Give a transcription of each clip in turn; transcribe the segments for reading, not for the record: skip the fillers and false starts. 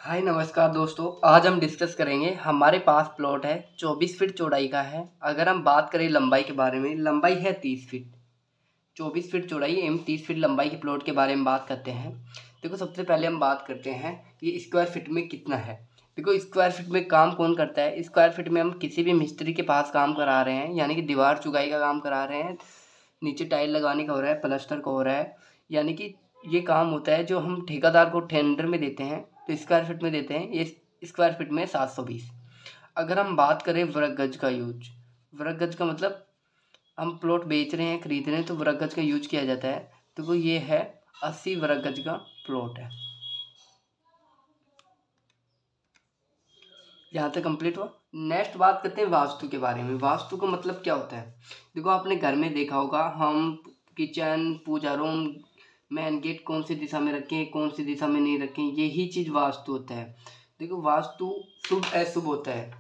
हाय नमस्कार दोस्तों। आज हम डिस्कस करेंगे। हमारे पास प्लॉट है 24 फीट चौड़ाई का है। अगर हम बात करें लंबाई के बारे में, लंबाई है 30 फीट, 24 फीट चौड़ाई एवं 30 फीट लंबाई के प्लॉट के बारे में बात करते हैं। देखो, सबसे पहले हम बात करते हैं कि स्क्वायर फीट में कितना है। देखो, स्क्वायर फीट में काम कौन करता है। स्क्वायर फीट में हम किसी भी मिस्त्री के पास काम करा रहे हैं, यानी कि दीवार चुकाई का काम करा रहे हैं, नीचे टाइल लगाने का हो रहा है, प्लास्टर का हो रहा है, यानी कि ये काम होता है जो हम ठेकेदार को टेंडर में देते हैं तो स्क्वायर फीट में देते हैं। ये स्क्वायर फीट में 720। अगर हम बात करें वर्ग गज का यूज, वर्ग गज का मतलब हम प्लॉट बेच रहे हैं, खरीद रहे हैं, तो वर्ग गज का यूज किया जाता है। तो ये है 80 वर्ग गज का प्लॉट है। यहाँ तक कंप्लीट हुआ। नेक्स्ट बात करते हैं वास्तु के बारे में। वास्तु का मतलब क्या होता है। देखो, आपने घर में देखा होगा, हम किचन, पूजा रूम, मेन गेट कौन सी दिशा में रखें, कौन सी दिशा में नहीं रखें, यही चीज़ वास्तु होता है। देखो, वास्तु शुभ अशुभ होता है।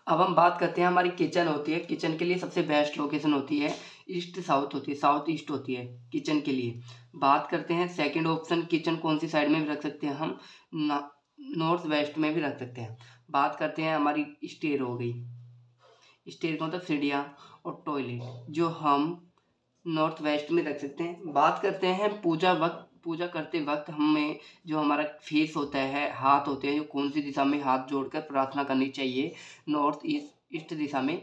अब हम बात करते हैं, हमारी किचन होती है। किचन के लिए सबसे बेस्ट लोकेशन होती है ईस्ट साउथ होती है, साउथ ईस्ट होती है किचन के लिए। बात करते हैं सेकंड ऑप्शन, किचन कौन सी साइड में भी रख सकते हैं हम, नॉर्थ वेस्ट में भी रख सकते हैं। बात करते हैं हमारी स्टेयर हो गई। स्टेयर का मतलब सीढ़ियाँ और टॉयलेट, जो हम नॉर्थ वेस्ट में रख सकते हैं। बात करते हैं पूजा करते वक्त हमें जो हमारा फेस होता है, हाथ होते हैं, जो कौन सी दिशा में हाथ जोड़कर प्रार्थना करनी चाहिए, नॉर्थ ईस्ट ईस्ट दिशा में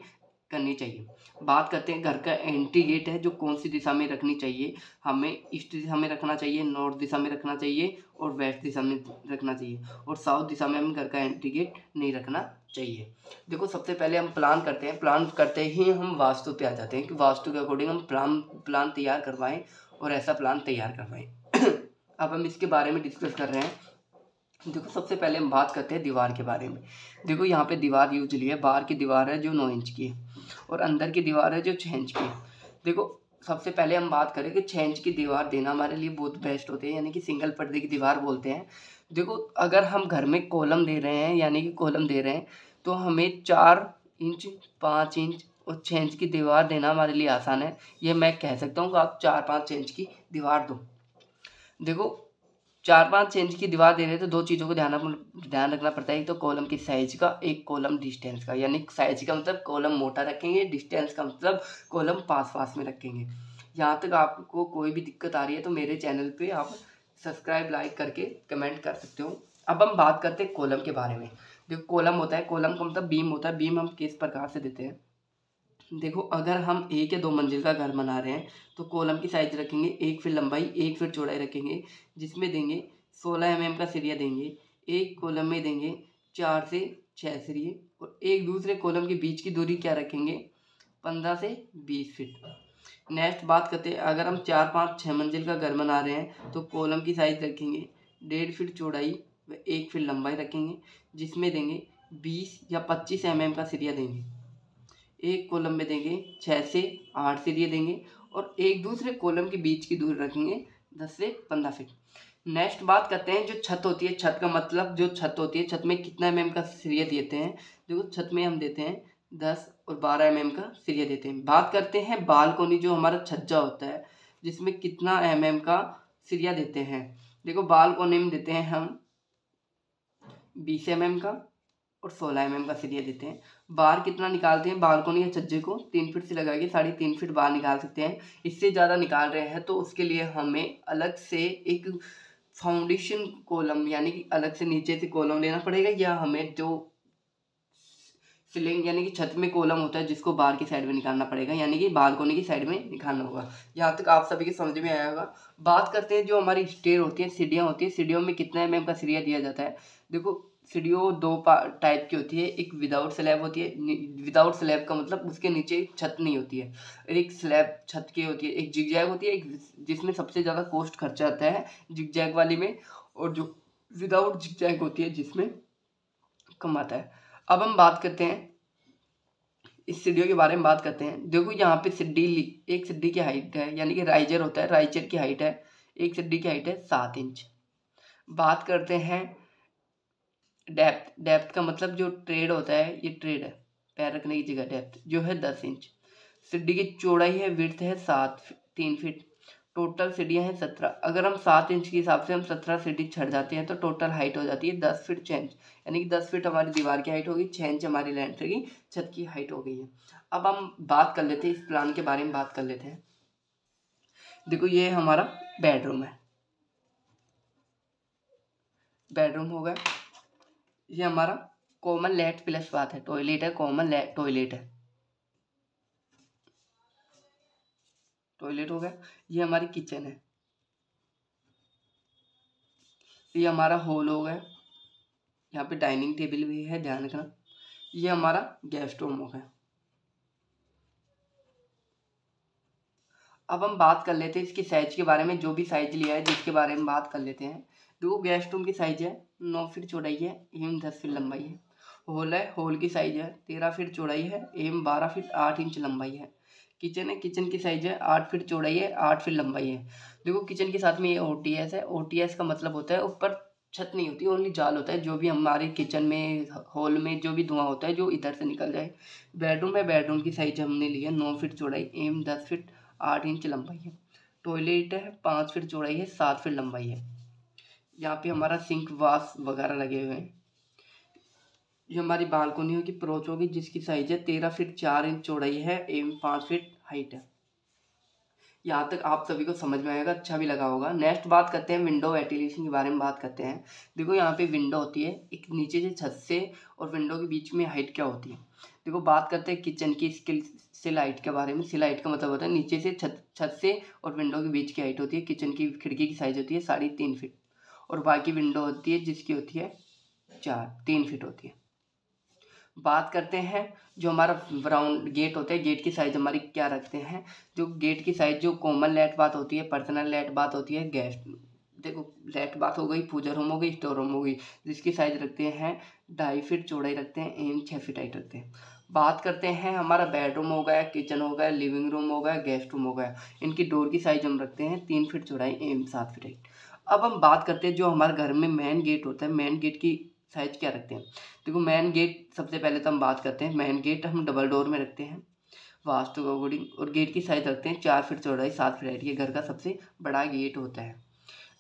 करनी चाहिए। बात करते हैं घर का एंट्री गेट है, जो कौन सी दिशा में रखनी चाहिए, हमें ईस्ट दिशा में रखना चाहिए, नॉर्थ दिशा में रखना चाहिए और वेस्ट दिशा में रखना चाहिए, और साउथ दिशा में हमें घर का एंट्री गेट नहीं रखना चाहिए। देखो, सबसे पहले हम प्लान करते हैं। प्लान करते ही हम वास्तु पे आ जाते हैं कि वास्तु के अकॉर्डिंग हम प्लान तैयार करवाएं और ऐसा प्लान तैयार करवाएं। अब हम इसके बारे में डिस्कस कर रहे हैं। देखो, सबसे पहले हम बात करते हैं दीवार के बारे में। देखो, यहाँ पे दीवार यूज ली है, बाहर की दीवार है जो 9 इंच की है और अंदर की दीवार है जो 6 इंच की है। देखो, सबसे पहले हम बात करें कि 6 इंच की दीवार देना हमारे लिए बहुत बेस्ट होती है, यानी कि सिंगल पर्दे की दीवार बोलते हैं। देखो, अगर हम घर में कॉलम दे रहे हैं, यानी कि कॉलम दे रहे हैं, तो हमें 4 इंच, 5 इंच और 6 इंच की दीवार देना हमारे लिए आसान है। ये मैं कह सकता हूँ कि आप 4-5 इंच की दीवार दो। देखो, 4-5 इंच की दीवार दे रहे हैं तो दो चीज़ों को ध्यान रखना पड़ता है। एक तो कॉलम की साइज का, एक कॉलम डिस्टेंस का। यानी साइज का मतलब कॉलम मोटा रखेंगे, डिस्टेंस का मतलब कॉलम पास पास में रखेंगे। यहाँ तक आपको कोई भी दिक्कत आ रही है तो मेरे चैनल पे आप सब्सक्राइब, लाइक करके कमेंट कर सकते हो। अब हम बात करते हैं कॉलम के बारे में। देखो, कॉलम होता है, कॉलम का मतलब बीम होता है। बीम हम किस प्रकार से देते हैं। देखो, अगर हम 1 या 2 मंजिल का घर बना रहे हैं तो कॉलम की साइज रखेंगे 1 फीट लंबाई, 1 फीट चौड़ाई रखेंगे, जिसमें देंगे 16 mm का सरिया देंगे। एक कॉलम में देंगे 4 से 6 सरिये, और एक दूसरे कॉलम के बीच की दूरी क्या रखेंगे, 15 से 20 फीट। नेक्स्ट बात करते हैं, अगर हम 4, 5, 6 मंजिल का घर बना रहे हैं तो कॉलम की साइज रखेंगे 1.5 फीट चौड़ाई व 1 फीट लंबाई रखेंगे, जिसमें देंगे 20 या 25 mm का सरिया देंगे। एक कॉलम में देंगे 6 से 8 सरिये देंगे, और एक दूसरे कॉलम के बीच की दूरी रखेंगे 10 से 15 फीट। नेक्स्ट बात करते हैं जो छत होती है। छत का मतलब, जो छत होती है, छत में कितना mm का सरिया देते हैं। देखो, छत में हम देते हैं 10 और 12 mm का सरिया देते हैं। बात करते हैं बालकोनी, जो हमारा छज्जा होता है, जिसमें कितना mm का सरिया देते हैं। देखो, बालकोनी में देते हैं हम 20 mm का और 16 mm का सरिया देते हैं। बाहर कितना निकालते हैं, बालकोनी या छज्जे को 3 फीट से लगा के 3.5 फीट बाहर निकाल सकते हैं। इससे ज़्यादा निकाल रहे हैं तो उसके लिए हमें अलग से एक फाउंडेशन कॉलम, यानी कि अलग से नीचे से कॉलम लेना पड़ेगा, या हमें जो सीलिंग यानी कि छत में कॉलम होता है जिसको बाहर की साइड में निकालना पड़ेगा, यानी कि बालकोनी की साइड में निकालना होगा। यहाँ तक आप सभी के समझ में आया होगा। बात करते हैं जो हमारी स्टेयर होती है, सीढ़ियाँ होती है, सीढ़ियों में कितना mm का सरिया दिया जाता है। देखो, सीढ़ियों 2 टाइप की होती है। एक विदाउट स्लैब होती है। विदाउट स्लैब का मतलब उसके नीचे छत नहीं होती है। एक स्लैब छत की होती है। एक जिगजैग होती है, एक जिसमें सबसे ज़्यादा कॉस्ट खर्चा आता है जिगजैग वाली में, और जो विदाउट जिगजैग होती है जिसमें कम आता है। अब हम बात करते हैं इस सीढ़ियों के बारे में बात करते हैं। देखो, यहाँ पे एक सीढ़ी की हाइट है, यानी कि राइजर होता है, राइजर की हाइट है, एक सीढ़ी की हाइट है 7 इंच। बात करते हैं डेप्थ का मतलब जो ट्रेड होता है, ये ट्रेड है, पैर रखने की जगह, डेप्थ जो है 10 इंच। सीढ़ी की चौड़ाई है, विड्थ है 3 फीट। टोटल सीढ़ियाँ हैं 17। अगर हम 7 इंच के हिसाब से हम 17 सीढ़ी चढ़ जाते हैं तो टोटल हाइट हो जाती है 10 फीट 6 इंच, यानी कि 10 फीट हमारी दीवार की हाइट होगी, 6 इंच हमारी लेंथ की छत की हाइट हो गई है। अब हम बात कर लेते हैं इस प्लान के बारे में बात कर लेते हैं। देखो ये हमारा बेडरूम है, बेडरूम हो गया। ये हमारा कॉमन लेट प्लस बात है, टॉयलेट है, कॉमन लेट टॉयलेट है, टॉयलेट हो गया। ये हमारी किचन है, ये हमारा हॉल हो गया, यहाँ पे डाइनिंग टेबल भी है, ध्यान रखना। ये हमारा गेस्ट रूम हो गया। अब हम बात कर लेते हैं इसकी साइज के बारे में, जो भी साइज लिया है जिसके बारे में बात कर लेते हैं। देखो गेस्ट रूम की साइज है 9 फीट चौड़ाई है एवं 10 फीट लंबाई है। हॉल है, हॉल की साइज है 13 फीट चौड़ाई है एवं 12 फीट 8 इंच लंबाई है। किचन है, किचन की साइज है 8 फीट चौड़ाई है 8 फीट लंबाई है। देखो किचन के साथ में ये OTS है, OTS का मतलब होता है ऊपर छत नहीं होती, ओनली जाल होता है, जो भी हमारे किचन में हॉल में जो भी धुआं होता है जो इधर से निकल जाए। बेडरूम है, बेडरूम की साइज हमने ली है 9 फीट चौड़ाई एवं 10 फीट 8 इंच लंबाई है। टॉयलेट है 5 फीट चौड़ाई है 7 फीट लंबाई है। यहाँ पे हमारा सिंक वाश वगैरह लगे हुए हैं। ये हमारी बालकोनियों की अप्रोच होगी जिसकी साइज है 13 फीट 4 इंच चौड़ाई है एवं 5 फीट हाइट है। यहाँ तक आप सभी को समझ में आएगा, अच्छा भी लगा होगा। नेक्स्ट बात करते हैं विंडो वेंटिलेशन के बारे में बात करते हैं। देखो यहाँ पे विंडो होती है एक नीचे से छत से, और विंडो के बीच में हाइट क्या होती है। देखो बात करते हैं किचन की सिल हाइट के बारे में। सिल हाइट का मतलब होता है नीचे से छत से और विंडो के बीच की हाइट होती है। किचन की खिड़की की साइज होती है 3.5 फीट, और बाकी विंडो होती है जिसकी होती है 3 फीट होती है। बात करते हैं जो हमारा राउंड गेट होता है, गेट की साइज हमारी क्या रखते हैं। जो गेट की साइज जो कॉमन लेट बात होती है, पर्सनल लेट बात होती है, गेस्ट देखो लेट बात हो गई, पूजा रूम हो गई, स्टोर रूम हो गई, जिसकी साइज रखते हैं 2.5 फीट चौड़ाई रखते हैं एवं 6 फीट हाइट रखते हैं। बात करते हैं हमारा बेडरूम हो गया, किचन हो गया, लिविंग रूम हो गया, गेस्ट रूम हो गया, इनकी डोर की साइज हम रखते हैं 3 फीट चौड़ाई एवं 7 फीट हाइट। अब हम बात करते हैं जो हमारे घर में मेन गेट होता है, मेन गेट की साइज क्या रखते हैं। देखो मेन गेट सबसे पहले तो हम बात करते हैं, मेन गेट हम डबल डोर में रखते हैं वास्तु के अकॉर्डिंग, और गेट की साइज रखते हैं 4 फीट चौड़ाई 7 फीट हाइट। ये घर का सबसे बड़ा गेट होता है।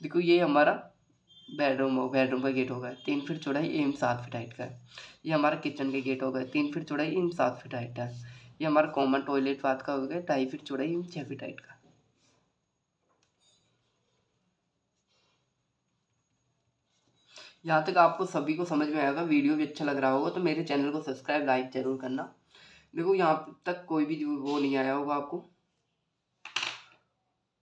देखो ये हमारा बेडरूम का गेट होगा 3 फीट चौड़ाई एवं 7 फीट हाइट का है। ये हमारा किचन का गेट होगा 3 फीट चौड़ाई एवं 7 फीट हाइट का है। ये हमारा कॉमन टॉयलेट बात का हो गया 2.5 फीट चौड़ाई एवं 6 फीट हाइट का। यहाँ तक आपको सभी को समझ में आएगा, वीडियो भी अच्छा लग रहा होगा तो मेरे चैनल को सब्सक्राइब लाइक जरूर करना। देखो यहाँ तक कोई भी वो नहीं आया होगा आपको,